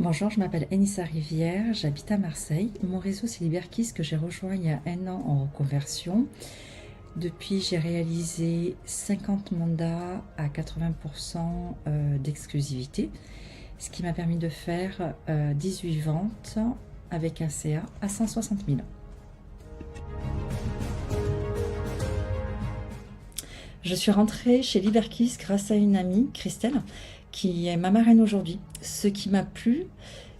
Bonjour, je m'appelle Enissa Rivière, j'habite à Marseille. Mon réseau, c'est Liberkiss que j'ai rejoint il y a un an en reconversion. Depuis, j'ai réalisé 50 mandats à 80% d'exclusivité, ce qui m'a permis de faire 18 ventes avec un CA à 160 000. Je suis rentrée chez Liberkiss grâce à une amie, Christelle, qui est ma marraine aujourd'hui. Ce qui m'a plu,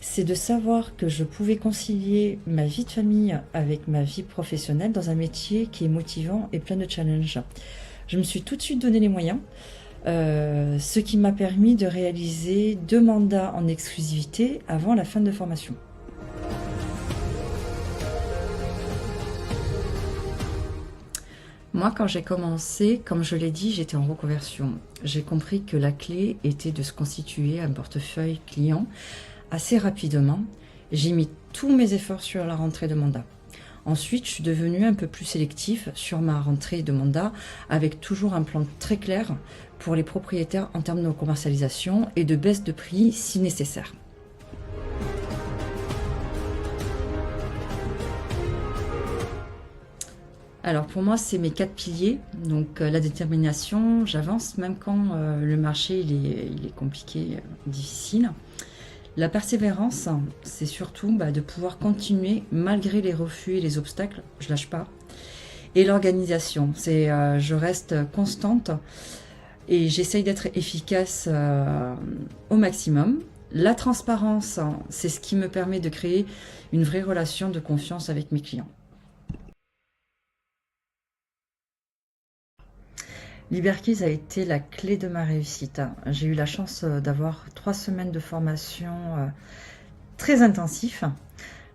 c'est de savoir que je pouvais concilier ma vie de famille avec ma vie professionnelle dans un métier qui est motivant et plein de challenges. Je me suis tout de suite donné les moyens, ce qui m'a permis de réaliser 2 mandats en exclusivité avant la fin de formation. Moi, quand j'ai commencé, comme je l'ai dit, j'étais en reconversion. J'ai compris que la clé était de se constituer un portefeuille client assez rapidement. J'ai mis tous mes efforts sur la rentrée de mandat. Ensuite, je suis devenue un peu plus sélective sur ma rentrée de mandat, avec toujours un plan très clair pour les propriétaires en termes de commercialisation et de baisse de prix si nécessaire. Alors pour moi, c'est mes 4 piliers. Donc la détermination, j'avance même quand le marché il est compliqué, difficile. La persévérance, c'est surtout de pouvoir continuer malgré les refus et les obstacles, je lâche pas. Et l'organisation, c'est je reste constante et j'essaye d'être efficace au maximum. La transparence, c'est ce qui me permet de créer une vraie relation de confiance avec mes clients. Liberkiss a été la clé de ma réussite. J'ai eu la chance d'avoir 3 semaines de formation très intensif.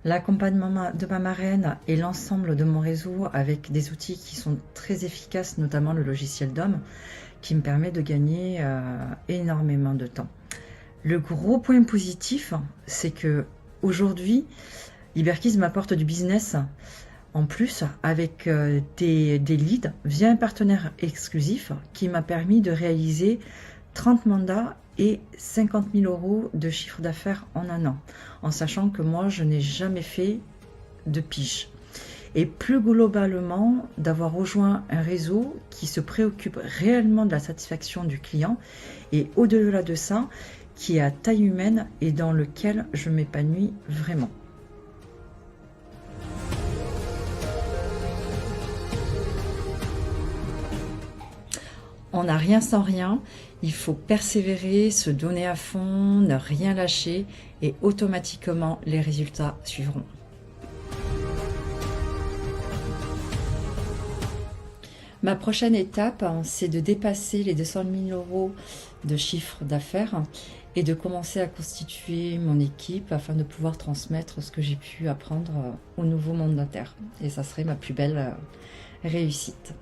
L'accompagnement de ma marraine et l'ensemble de mon réseau avec des outils qui sont très efficaces, notamment le logiciel DOM, qui me permet de gagner énormément de temps. Le gros point positif, c'est que aujourd'hui, Liberkiss m'apporte du business en plus avec des leads via un partenaire exclusif qui m'a permis de réaliser 30 mandats et 50 000 € de chiffre d'affaires en un an, en sachant que moi, je n'ai jamais fait de pige. Et plus globalement, d'avoir rejoint un réseau qui se préoccupe réellement de la satisfaction du client et au-delà de ça, qui est à taille humaine et dans lequel je m'épanouis vraiment. On n'a rien sans rien, il faut persévérer, se donner à fond, ne rien lâcher et automatiquement les résultats suivront. Ma prochaine étape, c'est de dépasser les 200 000 € de chiffre d'affaires et de commencer à constituer mon équipe afin de pouvoir transmettre ce que j'ai pu apprendre aux nouveaux mandataires. Et ça serait ma plus belle réussite.